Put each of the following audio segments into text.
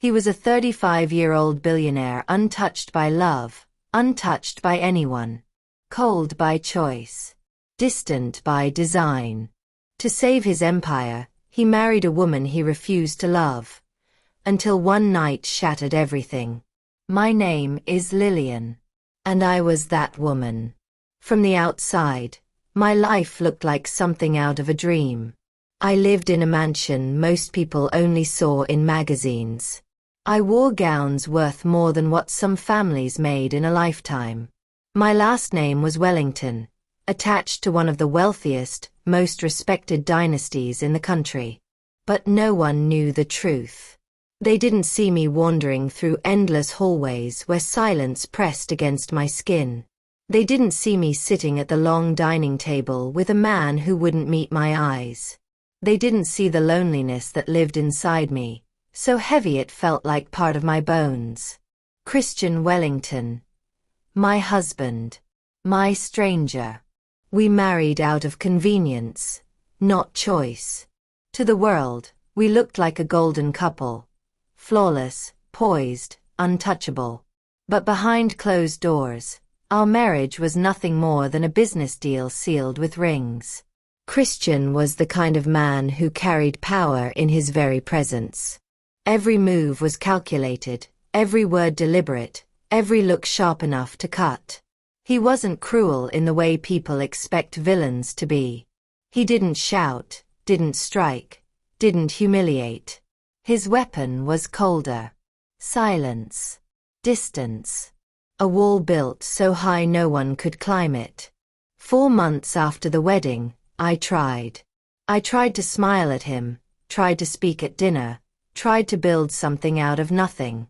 He was a 35-year-old billionaire, untouched by love, untouched by anyone, cold by choice, distant by design. To save his empire, he married a woman he refused to love, until one night shattered everything. My name is Lillian, and I was that woman. From the outside, my life looked like something out of a dream. I lived in a mansion most people only saw in magazines. I wore gowns worth more than what some families made in a lifetime. My last name was Wellington, attached to one of the wealthiest, most respected dynasties in the country. But no one knew the truth. They didn't see me wandering through endless hallways where silence pressed against my skin. They didn't see me sitting at the long dining table with a man who wouldn't meet my eyes. They didn't see the loneliness that lived inside me, so heavy it felt like part of my bones. Christian Wellington. My husband. My stranger. We married out of convenience, not choice. To the world, we looked like a golden couple. Flawless, poised, untouchable. But behind closed doors, our marriage was nothing more than a business deal sealed with rings. Christian was the kind of man who carried power in his very presence. Every move was calculated, every word deliberate, every look sharp enough to cut. He wasn't cruel in the way people expect villains to be. He didn't shout, didn't strike, didn't humiliate. His weapon was colder. Silence. Distance. A wall built so high no one could climb it. 4 months after the wedding, I tried. I tried to smile at him, tried to speak at dinner, tried to build something out of nothing.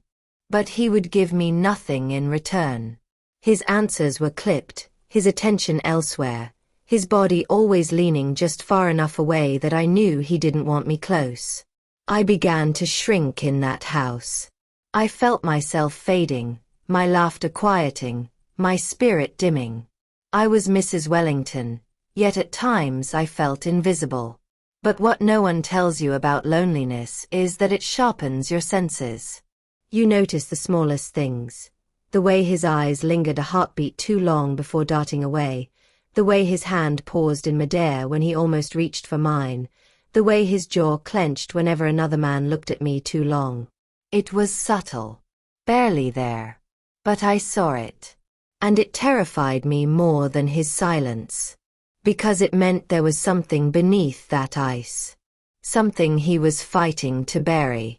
But he would give me nothing in return. His answers were clipped, his attention elsewhere, his body always leaning just far enough away that I knew he didn't want me close. I began to shrink in that house. I felt myself fading, my laughter quieting, my spirit dimming. I was Mrs. Wellington, yet at times I felt invisible. But what no one tells you about loneliness is that it sharpens your senses. You notice the smallest things. The way his eyes lingered a heartbeat too long before darting away, the way his hand paused in midair when he almost reached for mine, the way his jaw clenched whenever another man looked at me too long. It was subtle, barely there, but I saw it. And it terrified me more than his silence, because it meant there was something beneath that ice, something he was fighting to bury.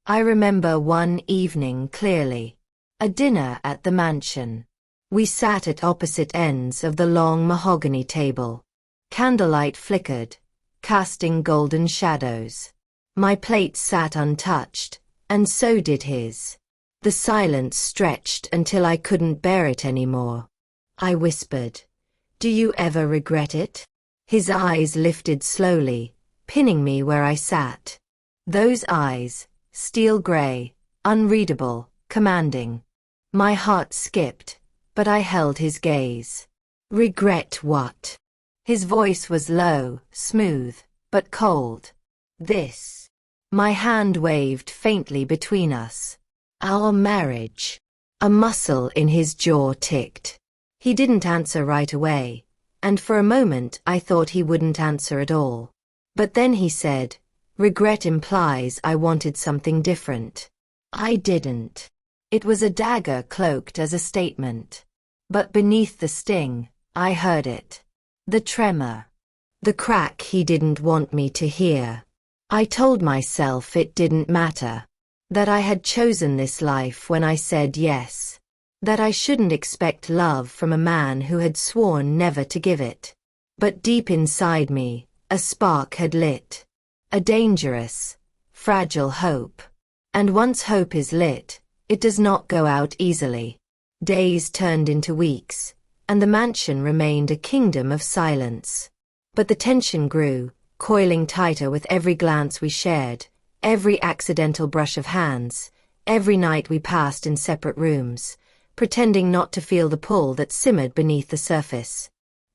I remember one evening clearly. A dinner at the mansion. We sat at opposite ends of the long mahogany table. Candlelight flickered, casting golden shadows. My plate sat untouched, and so did his. The silence stretched until I couldn't bear it anymore. I whispered, "Do you ever regret it?" His eyes lifted slowly, pinning me where I sat. Those eyes, steel gray, unreadable, commanding. My heart skipped, but I held his gaze. Regret what? His voice was low, smooth, but cold. This. My hand waved faintly between us. Our marriage. A muscle in his jaw ticked. He didn't answer right away, and for a moment I thought he wouldn't answer at all. But then he said, "Regret implies I wanted something different." I didn't. It was a dagger cloaked as a statement. But beneath the sting, I heard it. The tremor. The crack he didn't want me to hear. I told myself it didn't matter. That I had chosen this life when I said yes. That I shouldn't expect love from a man who had sworn never to give it. But deep inside me, a spark had lit. A dangerous, fragile hope. And once hope is lit, it does not go out easily. Days turned into weeks, and the mansion remained a kingdom of silence. But the tension grew, coiling tighter with every glance we shared, every accidental brush of hands, every night we passed in separate rooms, pretending not to feel the pull that simmered beneath the surface.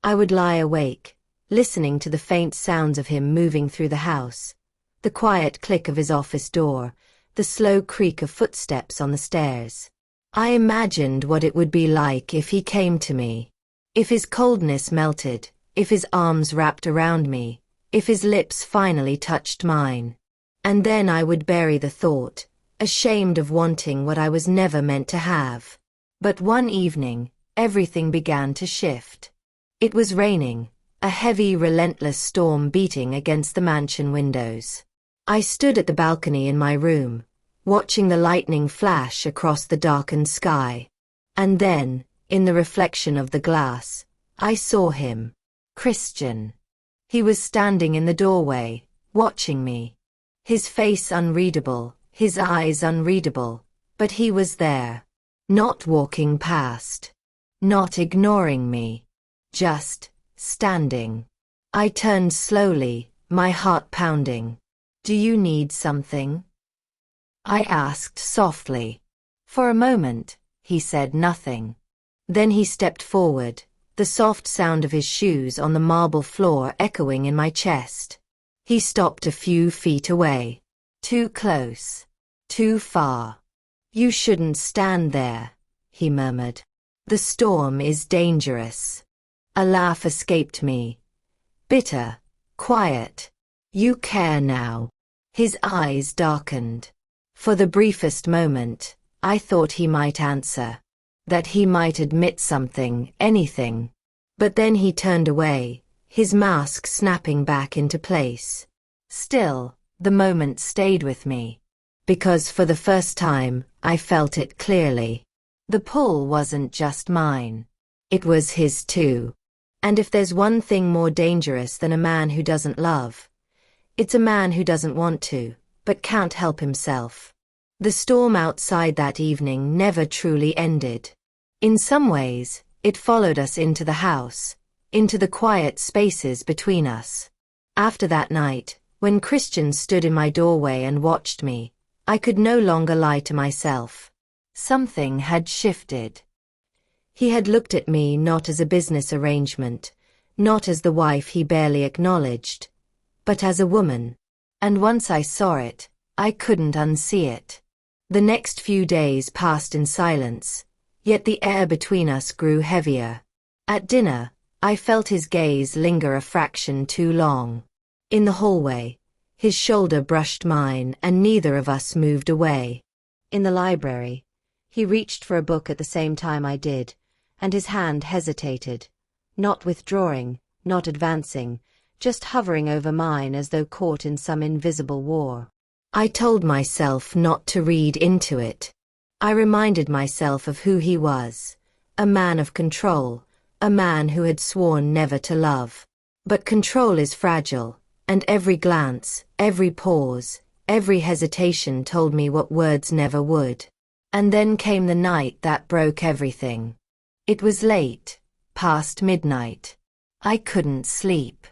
I would lie awake, listening to the faint sounds of him moving through the house, the quiet click of his office door, the slow creak of footsteps on the stairs. I imagined what it would be like if he came to me. If his coldness melted, if his arms wrapped around me, if his lips finally touched mine. And then I would bury the thought, ashamed of wanting what I was never meant to have. But one evening, everything began to shift. It was raining, a heavy, relentless storm beating against the mansion windows. I stood at the balcony in my room, watching the lightning flash across the darkened sky. And then, in the reflection of the glass, I saw him. Christian. He was standing in the doorway, watching me. His face unreadable, his eyes unreadable, but he was there. Not walking past. Not ignoring me. Just standing. I turned slowly, my heart pounding. "Do you need something?" I asked softly. For a moment, he said nothing. Then he stepped forward, the soft sound of his shoes on the marble floor echoing in my chest. He stopped a few feet away. Too close. Too far. "You shouldn't stand there," he murmured. "The storm is dangerous." A laugh escaped me. Bitter. Quiet. "You care now." His eyes darkened. For the briefest moment, I thought he might answer. That he might admit something, anything. But then he turned away, his mask snapping back into place. Still, the moment stayed with me. Because for the first time, I felt it clearly. The pull wasn't just mine. It was his too. And if there's one thing more dangerous than a man who doesn't love, it's a man who doesn't want to, but can't help himself. The storm outside that evening never truly ended. In some ways, it followed us into the house, into the quiet spaces between us. After that night, when Christian stood in my doorway and watched me, I could no longer lie to myself. Something had shifted. He had looked at me not as a business arrangement, not as the wife he barely acknowledged, but as a woman. And once I saw it, I couldn't unsee it. The next few days passed in silence, yet the air between us grew heavier. At dinner, I felt his gaze linger a fraction too long. In the hallway, his shoulder brushed mine and neither of us moved away. In the library, he reached for a book at the same time I did, and his hand hesitated, not withdrawing, not advancing, just hovering over mine as though caught in some invisible war. I told myself not to read into it. I reminded myself of who he was, a man of control, a man who had sworn never to love. But control is fragile, and every glance, every pause, every hesitation told me what words never would. And then came the night that broke everything. It was late, past midnight. I couldn't sleep.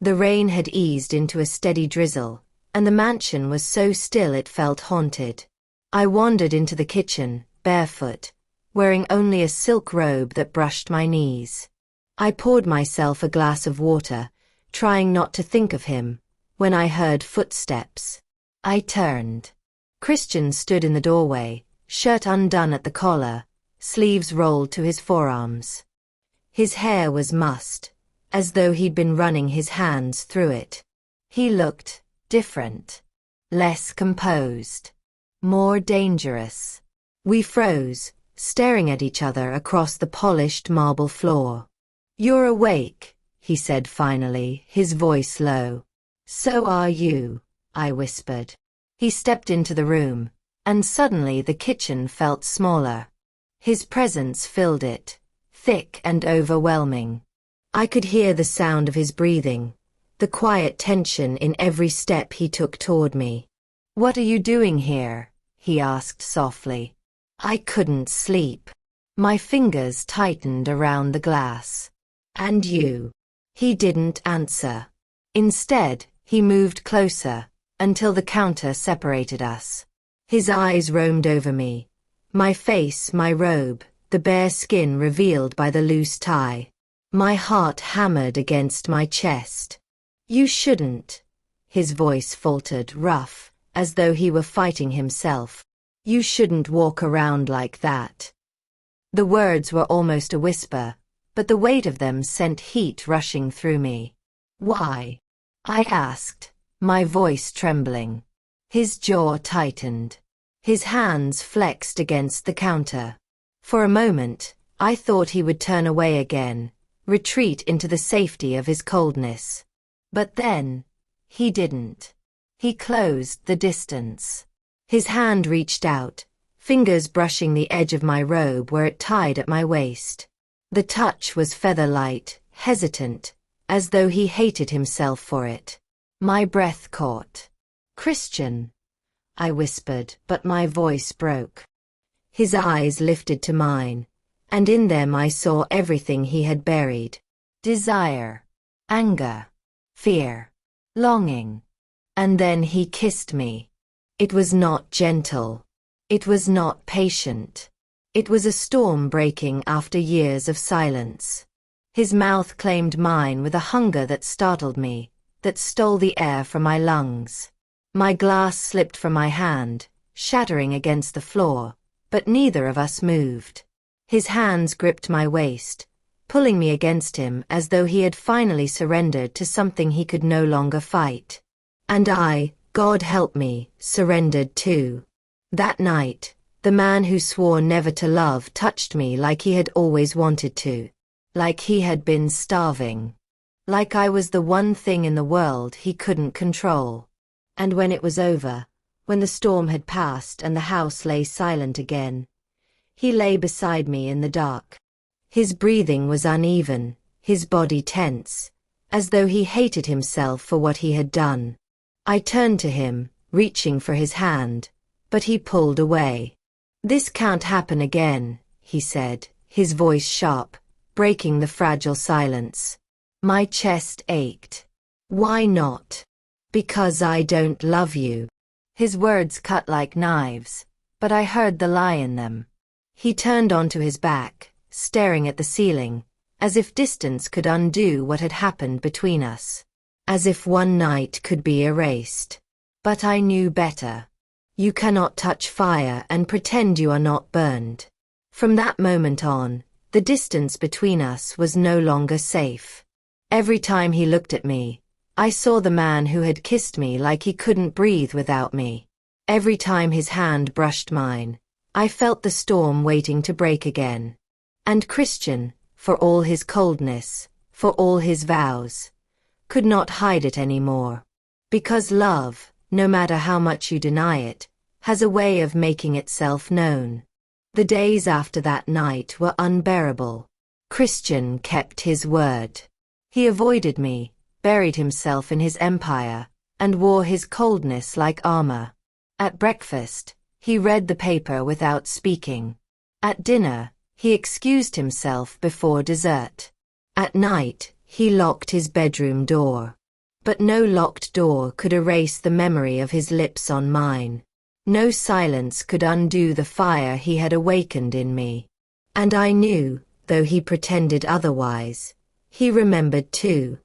The rain had eased into a steady drizzle, and the mansion was so still it felt haunted. I wandered into the kitchen, barefoot, wearing only a silk robe that brushed my knees. I poured myself a glass of water, trying not to think of him, when I heard footsteps. I turned. Christian stood in the doorway, shirt undone at the collar, sleeves rolled to his forearms. His hair was mussed, as though he'd been running his hands through it. He looked different, less composed, more dangerous. We froze, staring at each other across the polished marble floor. "You're awake," he said finally, his voice low. "So are you," I whispered. He stepped into the room, and suddenly the kitchen felt smaller. His presence filled it, thick and overwhelming. I could hear the sound of his breathing, the quiet tension in every step he took toward me. "What are you doing here?" he asked softly. I couldn't sleep. My fingers tightened around the glass. "And you?" He didn't answer. Instead, he moved closer, until the counter separated us. His eyes roamed over me. My face, my robe, the bare skin revealed by the loose tie. My heart hammered against my chest. "You shouldn't." His voice faltered, rough, as though he were fighting himself. "You shouldn't walk around like that." The words were almost a whisper, but the weight of them sent heat rushing through me. "Why?" I asked, my voice trembling. His jaw tightened. His hands flexed against the counter. For a moment, I thought he would turn away again, retreat into the safety of his coldness. But then, he didn't. He closed the distance. His hand reached out, fingers brushing the edge of my robe where it tied at my waist. The touch was feather-light, hesitant, as though he hated himself for it. My breath caught. "Christian," I whispered, but my voice broke. His eyes lifted to mine, and in them I saw everything he had buried. Desire, anger, fear, longing. And then he kissed me. It was not gentle. It was not patient. It was a storm breaking after years of silence. His mouth claimed mine with a hunger that startled me, that stole the air from my lungs. My glass slipped from my hand, shattering against the floor, but neither of us moved. His hands gripped my waist, pulling me against him as though he had finally surrendered to something he could no longer fight. And I, God help me, surrendered too. That night, the man who swore never to love touched me like he had always wanted to. Like he had been starving. Like I was the one thing in the world he couldn't control. And when it was over, when the storm had passed and the house lay silent again, he lay beside me in the dark. His breathing was uneven, his body tense, as though he hated himself for what he had done. I turned to him, reaching for his hand, but he pulled away. "This can't happen again," he said, his voice sharp, breaking the fragile silence. My chest ached. "Why not?" "Because I don't love you." His words cut like knives, but I heard the lie in them. He turned onto his back, staring at the ceiling, as if distance could undo what had happened between us. As if one night could be erased. But I knew better. You cannot touch fire and pretend you are not burned. From that moment on, the distance between us was no longer safe. Every time he looked at me, I saw the man who had kissed me like he couldn't breathe without me. Every time his hand brushed mine, I felt the storm waiting to break again. And Christian, for all his coldness, for all his vows, could not hide it anymore. Because love, no matter how much you deny it, has a way of making itself known. The days after that night were unbearable. Christian kept his word. He avoided me, buried himself in his empire, and wore his coldness like armor. At breakfast, he read the paper without speaking. At dinner, he excused himself before dessert. At night, he locked his bedroom door. But no locked door could erase the memory of his lips on mine. No silence could undo the fire he had awakened in me. And I knew, though he pretended otherwise, he remembered too.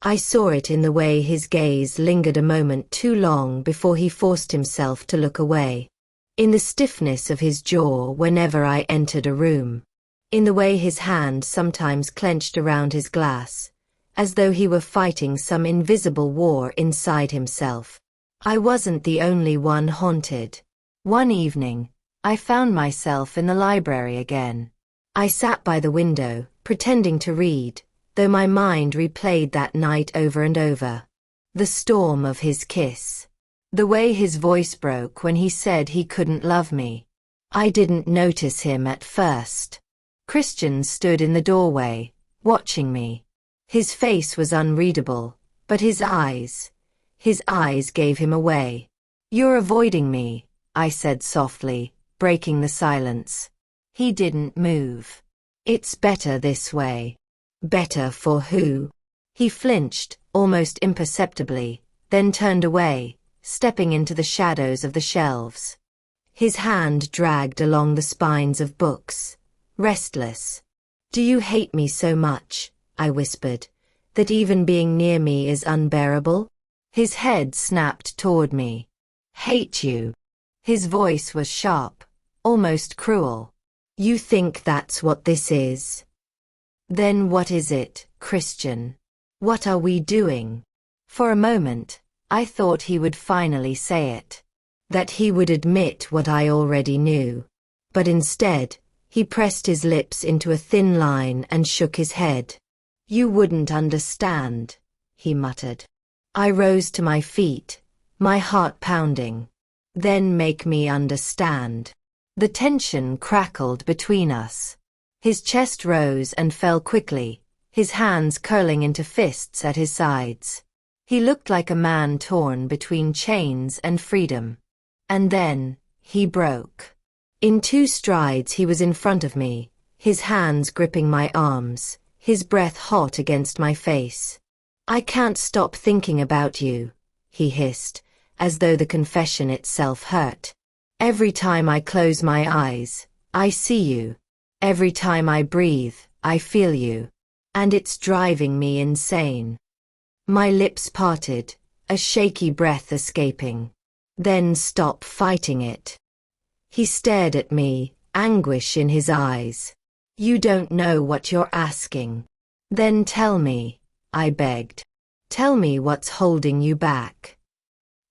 I saw it in the way his gaze lingered a moment too long before he forced himself to look away. In the stiffness of his jaw whenever I entered a room. In the way his hand sometimes clenched around his glass, as though he were fighting some invisible war inside himself. I wasn't the only one haunted. One evening, I found myself in the library again. I sat by the window, pretending to read, though my mind replayed that night over and over. The storm of his kiss. The way his voice broke when he said he couldn't love me. I didn't notice him at first. Christian stood in the doorway, watching me. His face was unreadable, but his eyes gave him away. "You're avoiding me," I said softly, breaking the silence. He didn't move. "It's better this way." "Better for who?" He flinched, almost imperceptibly, then turned away, stepping into the shadows of the shelves. His hand dragged along the spines of books, restless. "Do you hate me so much," I whispered, "that even being near me is unbearable?" His head snapped toward me. Hate you. His voice was sharp, almost cruel. You think that's what this is? Then what is it, Christian? What are we doing? For a moment, I thought he would finally say it. That he would admit what I already knew. But instead, he pressed his lips into a thin line and shook his head. You wouldn't understand, he muttered. I rose to my feet, my heart pounding. Then make me understand. The tension crackled between us. His chest rose and fell quickly, his hands curling into fists at his sides. He looked like a man torn between chains and freedom. And then, he broke. In 2 strides he was in front of me, his hands gripping my arms, his breath hot against my face. I can't stop thinking about you, he hissed, as though the confession itself hurt. Every time I close my eyes, I see you. Every time I breathe, I feel you. And it's driving me insane. My lips parted, a shaky breath escaping. Then stop fighting it. He stared at me, anguish in his eyes. You don't know what you're asking. Then tell me, I begged. Tell me what's holding you back.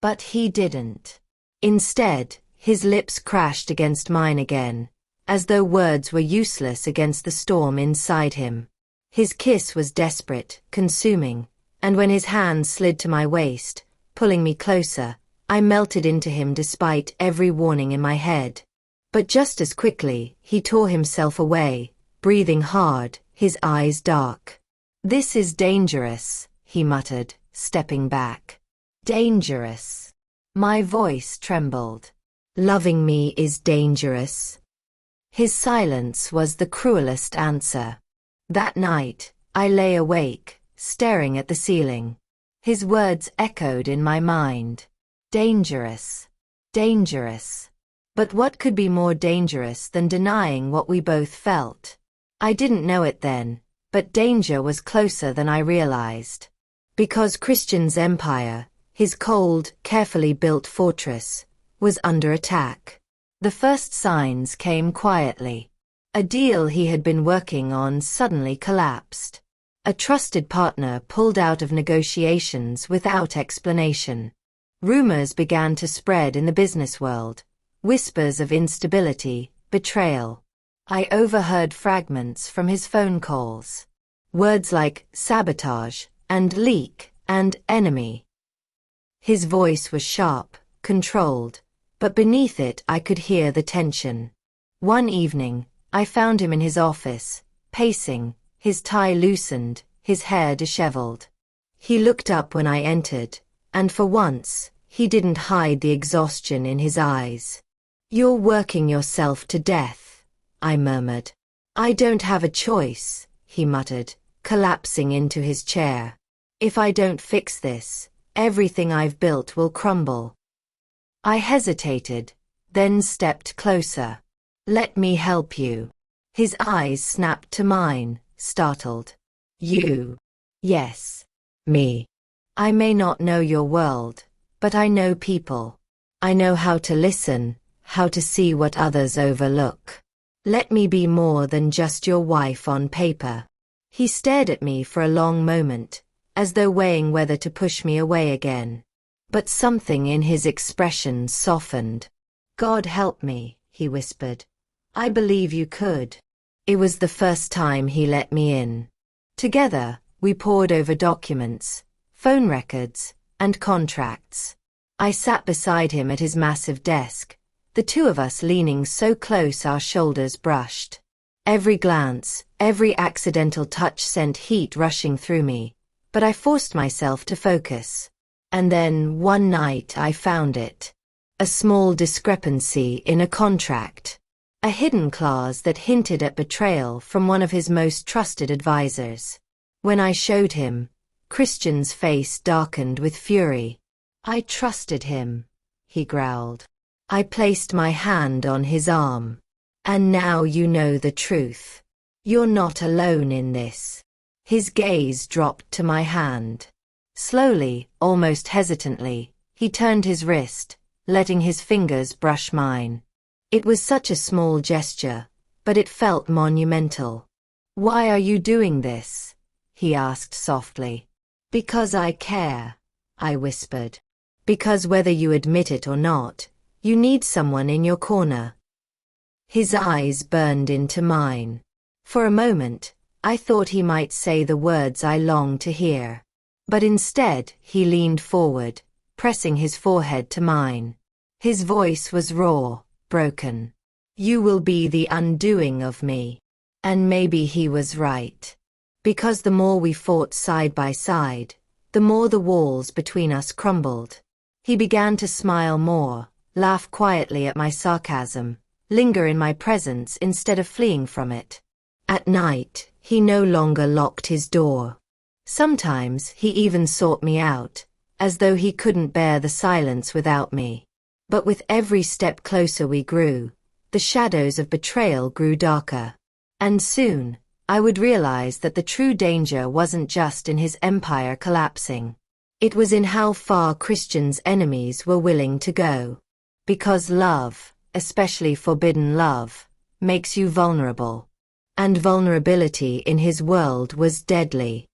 But he didn't. Instead, his lips crashed against mine again, as though words were useless against the storm inside him. His kiss was desperate, consuming, and when his hand slid to my waist, pulling me closer, I melted into him despite every warning in my head. But just as quickly, he tore himself away, breathing hard, his eyes dark. This is dangerous, he muttered, stepping back. Dangerous. My voice trembled. Loving me is dangerous. His silence was the cruelest answer. That night, I lay awake, staring at the ceiling. His words echoed in my mind. Dangerous. Dangerous. But what could be more dangerous than denying what we both felt? I didn't know it then, but danger was closer than I realized. Because Christian's empire, his cold, carefully built fortress, was under attack. The first signs came quietly. A deal he had been working on suddenly collapsed. A trusted partner pulled out of negotiations without explanation. Rumors began to spread in the business world. Whispers of instability, betrayal. I overheard fragments from his phone calls. Words like sabotage, and leak, and enemy. His voice was sharp, controlled, but beneath it I could hear the tension. One evening, I found him in his office, pacing, his tie loosened, his hair disheveled. He looked up when I entered, and for once, he didn't hide the exhaustion in his eyes. You're working yourself to death, I murmured. I don't have a choice, he muttered, collapsing into his chair. If I don't fix this, everything I've built will crumble. I hesitated, then stepped closer. Let me help you. His eyes snapped to mine, startled. You? Yes. Me. I may not know your world, but I know people. I know how to listen, how to see what others overlook. Let me be more than just your wife on paper. He stared at me for a long moment, as though weighing whether to push me away again. But something in his expression softened. God help me, he whispered. I believe you could. It was the first time he let me in. Together, we pored over documents, phone records, and contracts. I sat beside him at his massive desk, the two of us leaning so close our shoulders brushed. Every glance, every accidental touch sent heat rushing through me, but I forced myself to focus. And then, one night I found it. A small discrepancy in a contract. A hidden clause that hinted at betrayal from one of his most trusted advisors. When I showed him, Christian's face darkened with fury. I trusted him, he growled. I placed my hand on his arm. And now you know the truth. You're not alone in this. His gaze dropped to my hand. Slowly, almost hesitantly, he turned his wrist, letting his fingers brush mine. It was such a small gesture, but it felt monumental. "Why are you doing this?" he asked softly. "Because I care," I whispered. "Because whether you admit it or not, you need someone in your corner." His eyes burned into mine. For a moment, I thought he might say the words I longed to hear. But instead, he leaned forward, pressing his forehead to mine. His voice was raw, broken. "You will be the undoing of me." And maybe he was right. Because the more we fought side by side, the more the walls between us crumbled. He began to smile more, laugh quietly at my sarcasm, linger in my presence instead of fleeing from it. At night, he no longer locked his door. Sometimes he even sought me out, as though he couldn't bear the silence without me. But with every step closer we grew, the shadows of betrayal grew darker. And soon, I would realize that the true danger wasn't just in his empire collapsing. It was in how far Christian's enemies were willing to go. Because love, especially forbidden love, makes you vulnerable. And vulnerability in his world was deadly.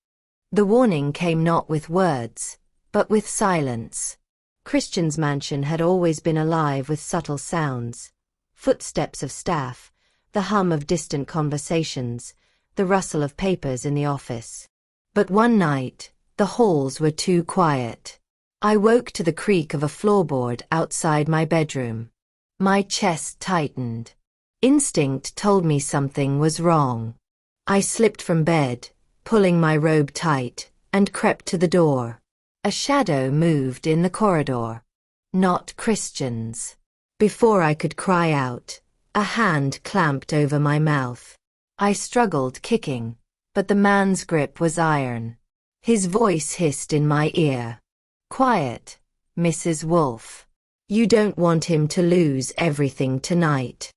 The warning came not with words, but with silence. Christian's mansion had always been alive with subtle sounds. Footsteps of staff, the hum of distant conversations, the rustle of papers in the office. But one night, the halls were too quiet. I woke to the creak of a floorboard outside my bedroom. My chest tightened. Instinct told me something was wrong. I slipped from bed, pulling my robe tight, and crept to the door. A shadow moved in the corridor. Not Christian's. Before I could cry out, a hand clamped over my mouth. I struggled, kicking, but the man's grip was iron. His voice hissed in my ear. "Quiet, Mrs. Wolfe. You don't want him to lose everything tonight."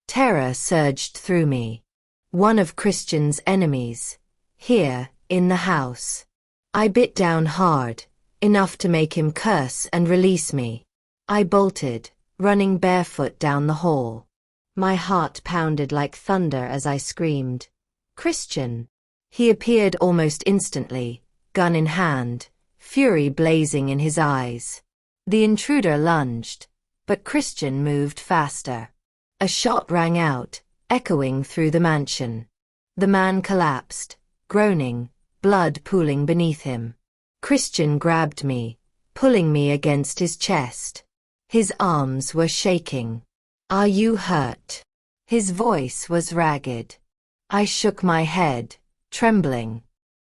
Terror surged through me. One of Christian's enemies. Here, in the house. I bit down hard, enough to make him curse and release me. I bolted, running barefoot down the hall. My heart pounded like thunder as I screamed, "Christian!" He appeared almost instantly, gun in hand, fury blazing in his eyes. The intruder lunged, but Christian moved faster. A shot rang out, echoing through the mansion. The man collapsed, groaning, blood pooling beneath him. Christian grabbed me, pulling me against his chest. His arms were shaking. "Are you hurt?" His voice was ragged. I shook my head, trembling.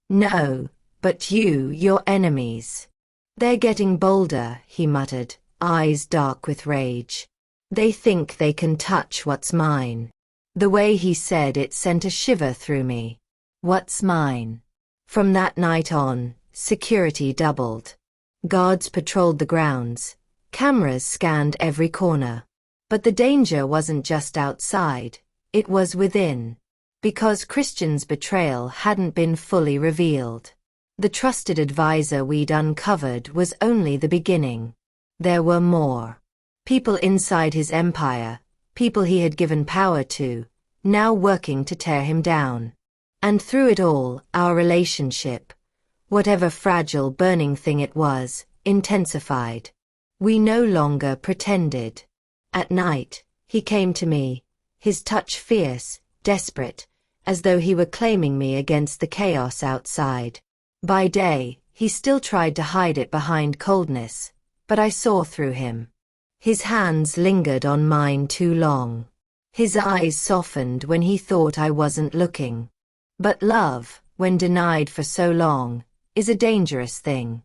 "No, but your enemies. They're getting bolder," he muttered, eyes dark with rage. "They think they can touch what's mine." The way he said it sent a shiver through me. What's mine? From that night on, security doubled. Guards patrolled the grounds. Cameras scanned every corner. But the danger wasn't just outside, it was within. Because Christian's betrayal hadn't been fully revealed. The trusted advisor we'd uncovered was only the beginning. There were more. People inside his empire, people he had given power to, now working to tear him down. And through it all, our relationship, whatever fragile burning thing it was, intensified. We no longer pretended. At night, he came to me, his touch fierce, desperate, as though he were claiming me against the chaos outside. By day, he still tried to hide it behind coldness, but I saw through him. His hands lingered on mine too long. His eyes softened when he thought I wasn't looking. But love, when denied for so long, is a dangerous thing.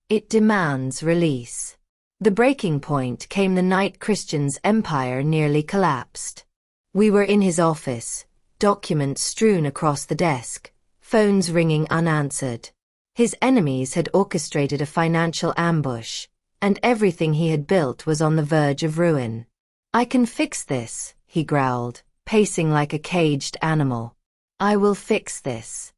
It demands release. The breaking point came the night Christian's empire nearly collapsed. We were in his office, documents strewn across the desk, phones ringing unanswered. His enemies had orchestrated a financial ambush, and everything he had built was on the verge of ruin. "I can fix this," he growled, pacing like a caged animal. "I will fix this."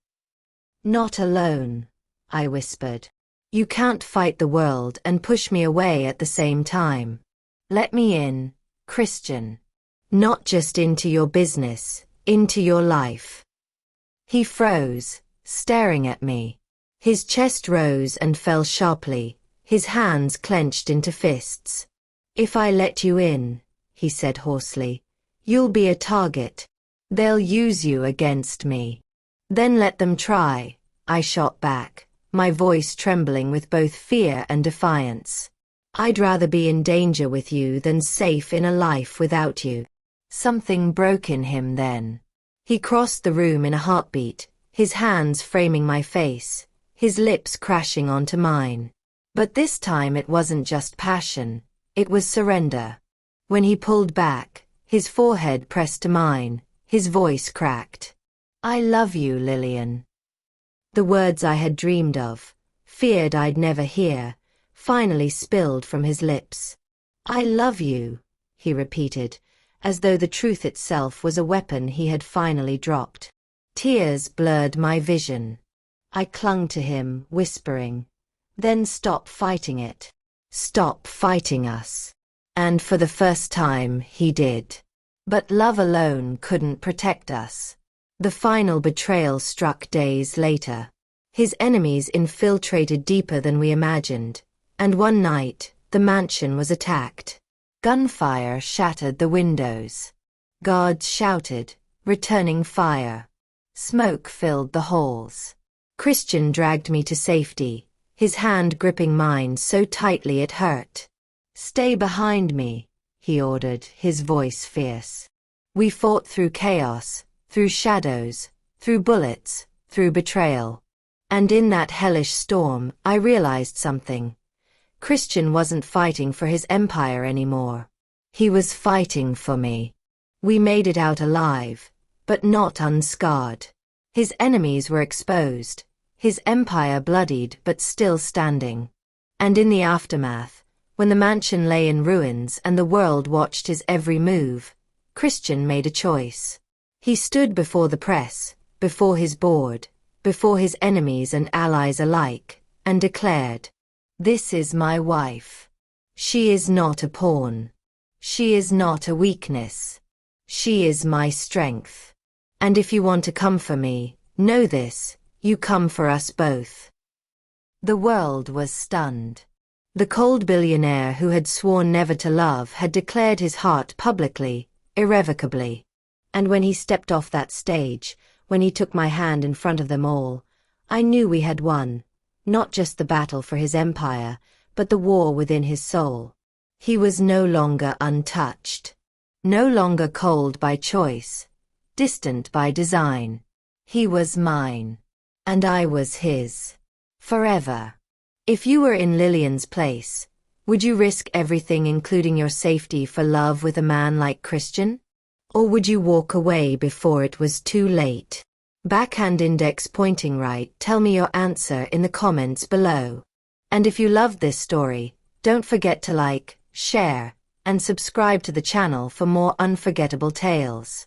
"Not alone," I whispered. "You can't fight the world and push me away at the same time." Let me in, Christian. Not just into your business, into your life. He froze, staring at me. His chest rose and fell sharply, his hands clenched into fists. If I let you in, he said hoarsely, you'll be a target. They'll use you against me. Then let them try, I shot back, my voice trembling with both fear and defiance. I'd rather be in danger with you than safe in a life without you. Something broke in him then. He crossed the room in a heartbeat, his hands framing my face, his lips crashing onto mine. But this time it wasn't just passion, it was surrender. When he pulled back, his forehead pressed to mine, his voice cracked. I love you, Lillian. The words I had dreamed of, feared I'd never hear, finally spilled from his lips. I love you, he repeated, as though the truth itself was a weapon he had finally dropped. Tears blurred my vision. I clung to him, whispering, then stop fighting it. Stop fighting us. And for the first time, he did. But love alone couldn't protect us. The final betrayal struck days later. His enemies infiltrated deeper than we imagined, and one night, the mansion was attacked. Gunfire shattered the windows. Guards shouted, returning fire. Smoke filled the halls. Christian dragged me to safety, his hand gripping mine so tightly it hurt. Stay behind me, he ordered, his voice fierce. We fought through chaos, through shadows, through bullets, through betrayal. And in that hellish storm, I realized something. Christian wasn't fighting for his empire anymore. He was fighting for me. We made it out alive, but not unscarred. His enemies were exposed, his empire bloodied but still standing. And in the aftermath, when the mansion lay in ruins and the world watched his every move, Christian made a choice. He stood before the press, before his board, before his enemies and allies alike, and declared, "This is my wife. She is not a pawn. She is not a weakness. She is my strength. And if you want to come for me, know this, you come for us both." The world was stunned. The cold billionaire who had sworn never to love had declared his heart publicly, irrevocably. And when he stepped off that stage, when he took my hand in front of them all, I knew we had won, not just the battle for his empire, but the war within his soul. He was no longer untouched. No longer cold by choice, distant by design. He was mine. And I was his. Forever. If you were in Lillian's place, would you risk everything including your safety for love with a man like Christian? Or would you walk away before it was too late? Backhand index pointing right. Tell me your answer in the comments below. And if you loved this story, don't forget to like, share, and subscribe to the channel for more unforgettable tales.